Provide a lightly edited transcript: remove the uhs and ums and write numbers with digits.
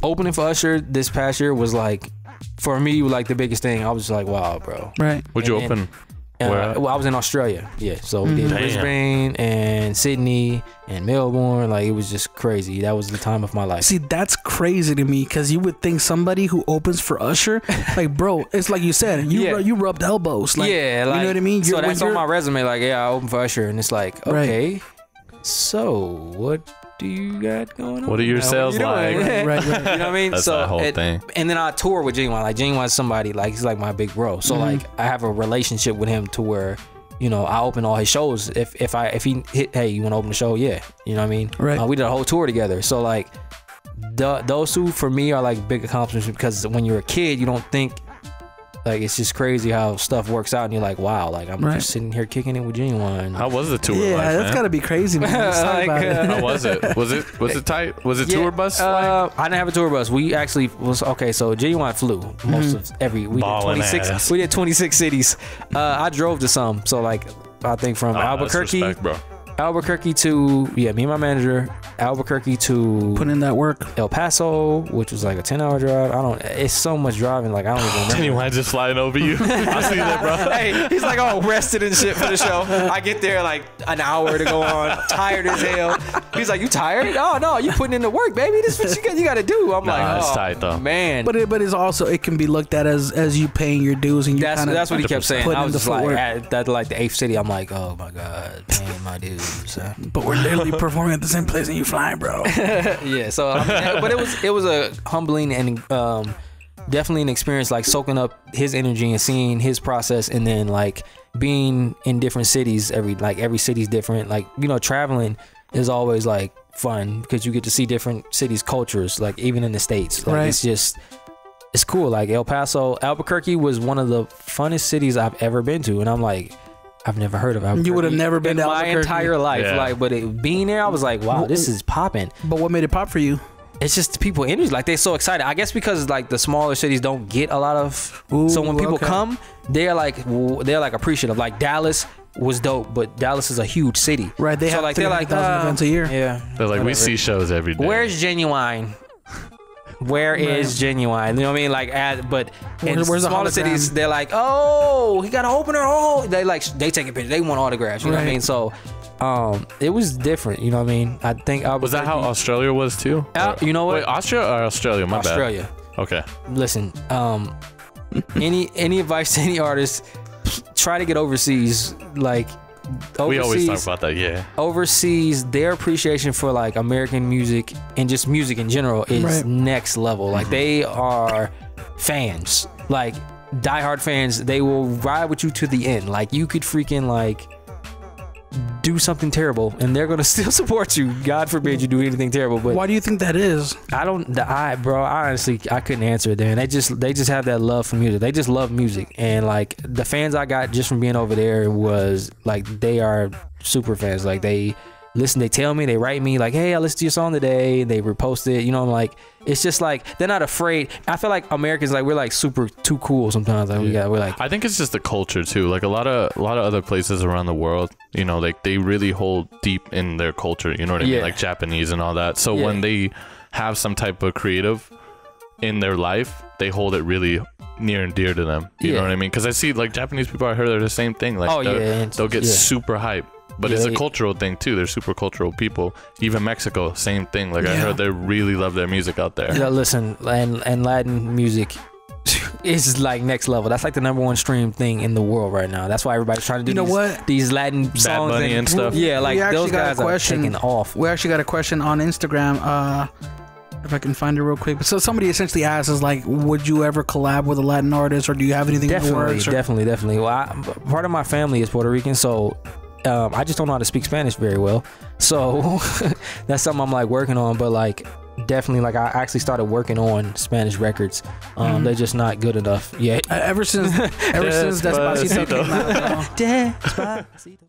opening for Usher this past year was like, for me, like the biggest thing. I was just like, wow, bro. Right. Would you open? Well, I was in Australia, so we did Brisbane and Sydney and Melbourne. Like, it was just crazy. That was the time of my life. See, that's crazy to me, because you would think somebody who opens for Usher, like, bro, it's like you said, you rubbed elbows. Like, yeah, like, you know what I mean? So that's on my resume, like, yeah, I opened for Usher, and it's like, okay, so what do you got going on? What are your sales like? Right. You know what I mean? That's so that whole thing. And then I tour with Ginuwine. Like, Ginuwine's somebody, like, he's like my big bro. So like, I have a relationship with him to where, you know, I open all his shows. If he hit, hey, you want to open the show? Yeah, you know what I mean? Right. We did a whole tour together. So like, those two for me are like big accomplishments, because when you're a kid, you don't think. Like, it's just crazy how stuff works out, and you're like, wow, like, I'm just sitting here kicking it with Ginuwine. How was the tour? Yeah, like, that's gotta be crazy, man. How was it? Was it tight? Was it tour bus? I didn't have a tour bus. We actually was okay. So Ginuwine flew most of every. We did 26. Ass. We did 26 cities. I drove to some. So like, I think from Albuquerque. That's respect, bro. Albuquerque to me and my manager. Albuquerque to put in that work. El Paso, which was like a 10-hour drive. It's so much driving. Like, I don't even remember. Ginuwine just flying over you. I see that, bro. Hey, he's like all rested and shit for the show. I get there like an hour to go on, tired as hell. He's like, you tired? Oh no, you putting in the work, baby. This is what you got to do. I'm like, it's oh, tight though, man. But it's also, it can be looked at as you paying your dues, and you that's what he kept saying. I was just like, at like the 8th city, I'm like, oh my god, paying my dues. But we're literally performing at the same place and you flying, bro. Yeah. So, but it was a humbling and definitely an experience, like soaking up his energy and seeing his process, and then like being in different cities. Every city's different. Like, you know, traveling is always like fun, because you get to see different cities' cultures. Like, even in the States, like, it's cool. Like, El Paso, Albuquerque was one of the funnest cities I've ever been to, and I'm like, I've never heard of Albuquerque. You would have never been in to my Albuquerque. entire life. Yeah. Like, but being there, I was like, wow, this is popping. But what made it pop for you? It's just the people energy. Like, they're so excited. I guess because like the smaller cities don't get a lot of. So when people come, they're like appreciative. Like, Dallas was dope, but Dallas is a huge city. Right. They have like 300,000 events a year. Yeah. They're like, we see shows every day. Where's Ginuwine? Where is Ginuwine? You know what I mean? Like, but in smaller cities, they're like, oh, he got an opener. Oh, they taking pictures. They want autographs. You know what I mean? So, it was different. You know what I mean? I think was that how Australia was too? You know what? Wait, Austria or Australia? My bad. Australia. Okay. Listen, any advice to any artist? Try to get overseas. Like, we always talk about that. Yeah. Overseas, their appreciation for like American music and just music in general is next level. Like, they are fans, like diehard fans. They will ride with you to the end. Like, you could freaking like do something terrible and they're gonna still support you. God forbid you do anything terrible. But why do you think that is? Bro, honestly, I couldn't answer it there. And they just have that love for music. They just love music. And like, the fans I got just from being over there was like, they are super fans. Like, they listen, they tell me, they write me like, hey, I listened to your song today. They repost it. You know, I'm like, it's just like, they're not afraid. I feel like Americans, like, we're like super too cool sometimes. Like, we're like, I think it's just the culture too. Like, a lot of other places around the world, you know, like, they really hold deep in their culture. You know what I mean? Like Japanese and all that. So when they have some type of creative in their life, they hold it really near and dear to them. You know what I mean? Because I see like Japanese people, I heard they're the same thing. Like, they'll get super hype. But it's a cultural thing too. They're super cultural people. Even Mexico, same thing. Like, I heard they really love their music out there. Yeah, listen, and Latin music is like next level. That's like the #1 stream thing in the world right now. That's why everybody's trying to do these Latin songs and stuff. Yeah, like those guys are taking off. We actually got a question on Instagram. If I can find it real quick. So somebody essentially asks us, like, would you ever collab with a Latin artist, or do you have anything in the works? Definitely. Well, part of my family is Puerto Rican, so I just don't know how to speak Spanish very well. So that's something I'm like working on. But like, definitely, like, I actually started working on Spanish records. They're just not good enough yet. Ever since Despacito came out. Despacito.